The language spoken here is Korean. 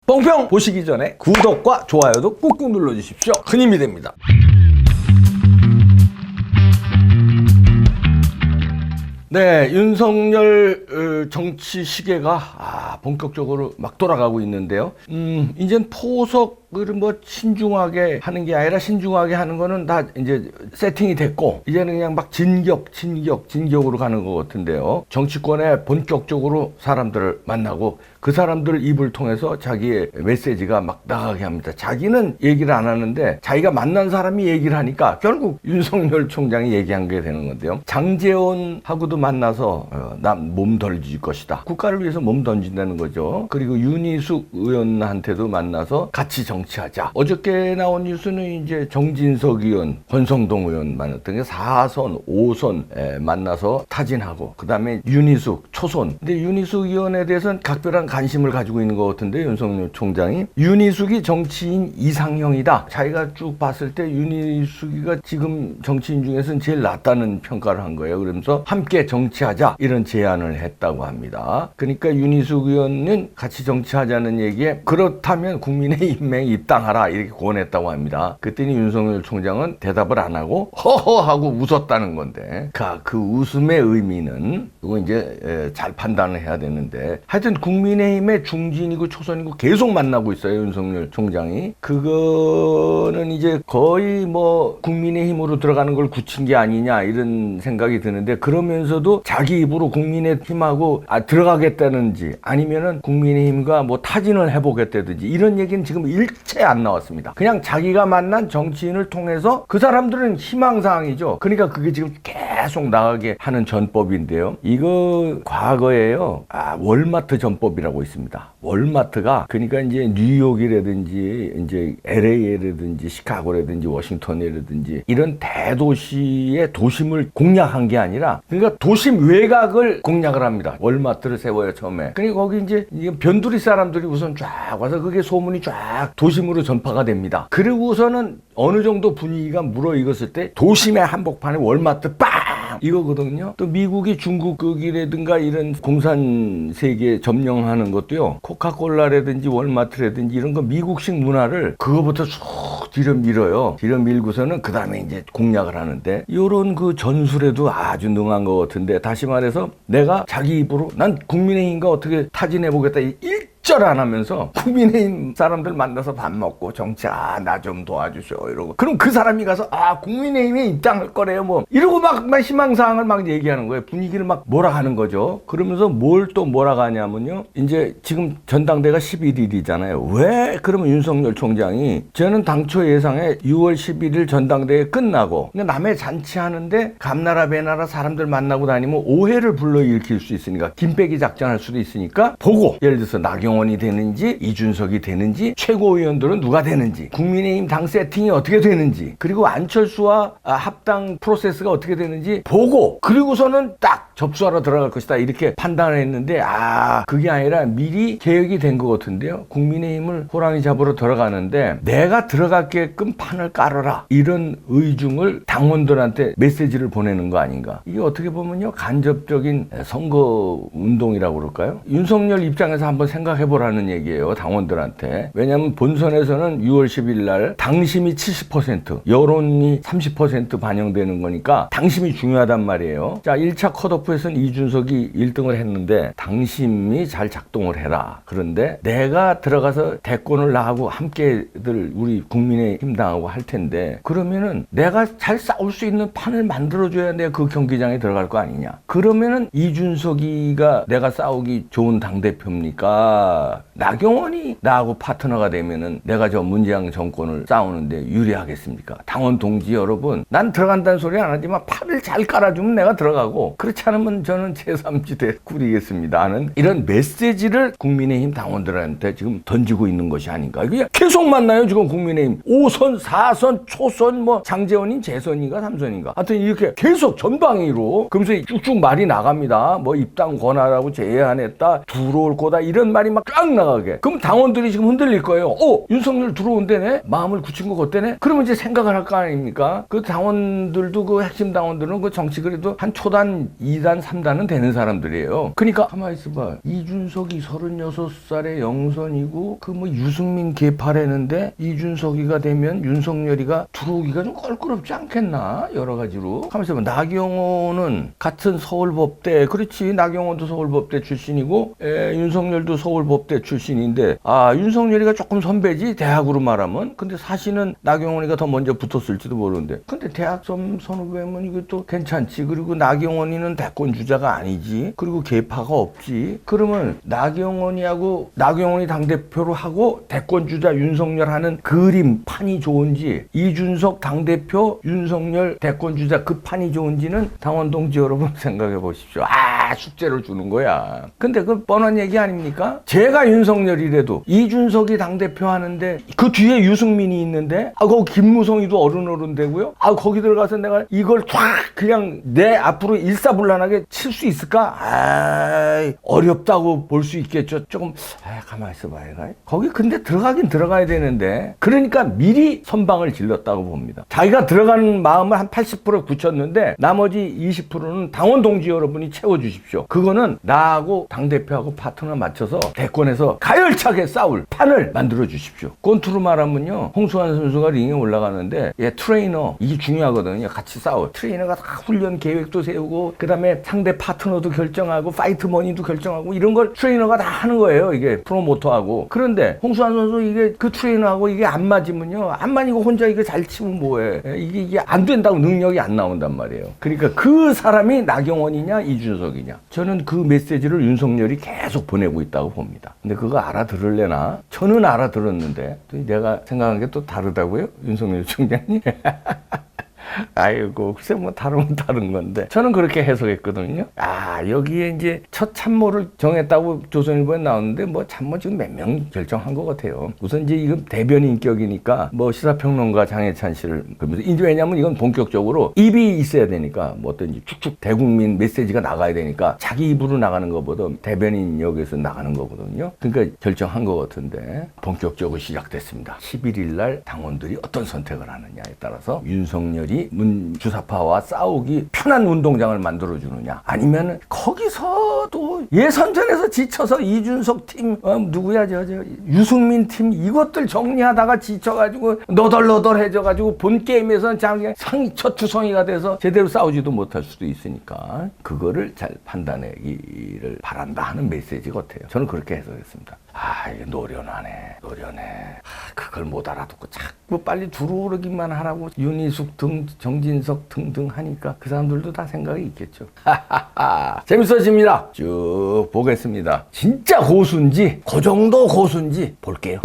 뽕평 보시기 전에 구독과 좋아요도 꾹꾹 눌러주십시오. 큰 힘이 됩니다. 네, 윤석열 정치 시계가 본격적으로 막 돌아가고 있는데요. 이젠 포석을 뭐 신중하게 하는 게 아니라 신중하게 하는 거는 다 이제 세팅이 됐고, 이제는 그냥 막 진격으로 가는 것 같은데요. 정치권에 본격적으로 사람들을 만나고 그 사람들 입을 통해서 자기의 메시지가 막 나가게 합니다. 자기는 얘기를 안 하는데 자기가 만난 사람이 얘기를 하니까 결국 윤석열 총장이 얘기한 게 되는 건데요. 장제원하고도 만나서 난 몸 던질 것이다. 국가를 위해서 몸 던진다는 거죠. 그리고 윤희숙 의원한테도 만나서 같이 정치하자. 어저께 나온 뉴스는 이제 정진석 의원, 권성동 의원 만났던 게 4선, 5선 만나서 타진하고, 그 다음에 윤희숙, 초선. 근데 윤희숙 의원에 대해서는 각별한 관심을 가지고 있는 것 같은데, 윤석열 총장이 윤희숙이 정치인 이상형이다. 자기가 쭉 봤을 때 윤희숙이가 지금 정치인 중에서는 제일 낫다는 평가를 한 거예요. 그러면서 함께 정치하자 이런 제안을 했다고 합니다. 그러니까 윤희숙 의원은 같이 정치하자는 얘기에 그렇다면 국민의힘에 입당하라 이렇게 권했다고 합니다. 그랬더니 윤석열 총장은 대답을 안 하고 허허 하고 웃었다는 건데, 그 웃음의 의미는 이거 이제 잘 판단을 해야 되는데, 하여튼 국민의힘의 중진이고 초선이고 계속 만나고 있어요, 윤석열 총장이. 그거는 이제 거의 뭐 국민의힘으로 들어가는 걸 굳힌 게 아니냐 이런 생각이 드는데, 그러면서도 자기 입으로 국민의힘하고 들어가겠다는지 아니면은 국민의힘과 뭐 타진을 해보겠다든지 이런 얘기는 지금 일체 안 나왔습니다. 그냥 자기가 만난 정치인을 통해서 그 사람들은 희망사항이죠. 그러니까 그게 지금 계속 나가게 하는 전법인데요. 이거 과거에요. 월마트 전법이라고 있습니다. 월마트가 그러니까 이제 뉴욕이라든지 이제 LA라든지 시카고라든지 워싱턴이라든지 이런 대도시의 도심을 공략한 게 아니라, 그러니까 도심 외곽을 공략을 합니다. 월마트를 세워요, 처음에. 그러니까 거기 이제 변두리 사람들이 우선 쫙 와서 그게 소문이 쫙 도심으로 전파가 됩니다. 그리고서는 어느 정도 분위기가 무르익었을 때 도심의 한복판에 월마트 빵! 이거거든요. 또 미국이 중국이라든가 이런 공산 세계 점령하는 것도요. 코카콜라라든지 월마트라든지 이런 거 미국식 문화를 그거부터 쭉 뒤로 밀어요. 뒤로 밀고서는 그 다음에 이제 공략을 하는데, 요런 그 전술에도 아주 능한 것 같은데, 다시 말해서 내가 자기 입으로 난 국민의힘과 어떻게 타진해보겠다 일절 안 하면서 국민의힘 사람들 만나서 밥 먹고 정치 나 좀 도와주셔 이러고, 그럼 그 사람이 가서 국민의힘에 입당할 거래요 뭐 이러고 막 희망사항을 막 얘기하는 거예요. 분위기를 막 몰아가는 거죠. 그러면서 뭘 또 몰아가냐면요, 이제 지금 전당대가 11일이잖아요. 왜 그러면 윤석열 총장이, 저는 당초 예상에 6월 11일 전당대회 끝나고 근데 남의 잔치하는데 감나라 배나라 사람들 만나고 다니면 오해를 불러일으킬 수 있으니까, 김빼기 작전할 수도 있으니까 보고, 예를 들어서 나경원이 되는지 이준석이 되는지 최고위원들은 누가 되는지 국민의힘 당 세팅이 어떻게 되는지 그리고 안철수와 합당 프로세스가 어떻게 되는지 보고, 그리고서는 딱 접수하러 들어갈 것이다 이렇게 판단을 했는데, 그게 아니라 미리 계획이 된 것 같은데요. 국민의힘을 호랑이 잡으러 들어가는데 내가 들어가게끔 판을 깔아라 이런 의중을 당원들한테 메시지를 보내는 거 아닌가. 이게 어떻게 보면요, 간접적인 선거 운동이라고 그럴까요? 윤석열 입장에서 한번 생각해보라는 얘기예요, 당원들한테. 왜냐하면 본선에서는 6월 10일 날 당심이 70%, 여론이 30% 반영되는 거니까 당심이 중요하단 말이에요. 자, 1차 컷오프에서는 이준석이 1등을 했는데 당심이 잘 작동을 해라. 그런데 내가 들어가서 대권을 나하고 함께들 우리 국민의힘 당하고 할 텐데, 그러면은 내가 잘 싸울 수 있는 판을 만들어줘야 내가 그 경기장에 들어갈 거 아니냐. 그러면은 이준석이가 내가 싸우기 좋은 당대표입니까? 나경원이 나하고 파트너가 되면은 내가 저 문재인 정권을 싸우는데 유리하겠습니까? 당원 동지 여러분, 난 들어간다는 소리 안 하지만 판을 잘 깔아주면 내가 들어가고, 그렇지 않으면 저는 제3지대 꾸리겠습니다 하는 이런 메시지를 국민의힘 당원들한테 지금 던지고 있는 것이 아닌가. 이게 계속 만나요 지금 국민의힘. 5선, 4선, 초선, 뭐 장제원인 재선인가 3선인가 하여튼 이렇게 계속 전방위로. 그러면서 쭉쭉 말이 나갑니다. 뭐 입당 권하라고 제안했다, 들어올 거다 이런 말이 막 쫙 나가게. 그럼 당원들이 지금 흔들릴 거예요. 윤석열 들어온대네? 마음을 굳힌 거 어때네? 그러면 이제 생각을 할 거 아닙니까? 그 당원들도 그 핵심 당원들은 그 정치 그래도 한 초단, 2단, 3단은 되는 사람들이에요. 그러니까 가만히 있어봐. 이준석이 36살의 영선이고 그 뭐 유승민 개파라는데 이준석이가 되면 윤석열이가 들어오기가 좀 껄끄럽지 않겠나? 여러 가지로. 가만히 있어봐. 나경원은 같은 서울법대, 그렇지. 나경원도 서울법대 출신이고 윤석열도 서울법대 출신인데 윤석열이가 조금 선배지 대학으로 말하면. 근데 사실은 나경원이가 더 먼저 붙었을지도 모르는데 근데 대학 선후배면 이것도 괜찮지. 그리고 나경원이는 대권 주자가 아니지. 그리고 개파가 없지. 그러면 나경원이 당대표로 하고 대권 주자 윤석열 하는 그림 판이 좋은지, 이준석 당대표 윤석열 대권 주자 그 판이 좋은지는 당원 동지 여러분 생각해 보십시오. 숙제를 주는 거야. 근데 그 뻔한 얘기 아닙니까? 제가 윤석열이라도 이준석이 당대표 하는데 그 뒤에 유승민이 있는데 거기 김무성이도 어른 되고요. 거기 들어가서 내가 이걸 쫙 그냥 내 앞으로 일사불란하게 칠 수 있을까? 어렵다고 볼 수 있겠죠. 조금 가만히 있어봐. 거기 근데 들어가긴 들어가야 되는데 그러니까 미리 선방을 질렀다고 봅니다. 자기가 들어가는 마음을 한 80% 굳혔는데 나머지 20%는 당원 동지 여러분이 채워주십시오. 그거는 나하고 당대표하고 파트너 맞춰서 대권에서 가열차게 싸울 판을 만들어 주십시오. 권투로 말하면요, 홍수환 선수가 링에 올라가는데 트레이너, 이게 중요하거든요. 같이 싸워. 트레이너가 다 훈련 계획도 세우고 그 다음에 상대 파트너도 결정하고 파이트 머니도 결정하고 이런 걸 트레이너가 다 하는 거예요. 이게 프로모터하고. 그런데 홍수환 선수 이게 그 트레이너하고 이게 안 맞으면요, 안 맞이고 혼자 이거 잘 치면 뭐해. 이게 안 된다고 능력이 안 나온단 말이에요. 그러니까 그 사람이 나경원이냐 이준석이냐. 저는 그 메시지를 윤석열이 계속 보내고 있다고 봅니다. 근데 그거 알아들을래나? 저는 알아들었는데 내가 생각한 게 또 다르다고요? 윤석열 총장님? 아이고, 글쎄 뭐 다르면 다른 건데 저는 그렇게 해석했거든요. 여기에 이제 첫 참모를 정했다고 조선일보에 나오는데 뭐 참모 지금 몇 명 결정한 것 같아요. 우선 이제 이건 대변 인격이니까 뭐 시사평론가 장해찬 씨를 그러면서 이제 왜냐면 이건 본격적으로 입이 있어야 되니까 뭐 어떤 축축 대국민 메시지가 나가야 되니까 자기 입으로 나가는 것보다 대변인 역에서 나가는 거거든요. 그러니까 결정한 것 같은데 본격적으로 시작됐습니다. 11일 날 당원들이 어떤 선택을 하느냐에 따라서 윤석열이 문주사파와 싸우기 편한 운동장을 만들어주느냐, 아니면 거기서도 예선전에서 지쳐서 이준석 팀, 누구야 저 유승민 팀 이것들 정리하다가 지쳐가지고 너덜너덜해져가지고 본 게임에서는 자기 상처투성이가 돼서 제대로 싸우지도 못할 수도 있으니까 그거를 잘 판단하기를 바란다 하는 메시지 같아요. 저는 그렇게 해석했습니다. 이게 노련하네. 그걸 못 알아듣고 자꾸 빨리 들어오르기만 하라고 윤희숙 등 정진석 등등 하니까 그 사람들도 다 생각이 있겠죠. 재밌어집니다. 쭉 보겠습니다. 진짜 고수인지 그 정도 고수인지 볼게요.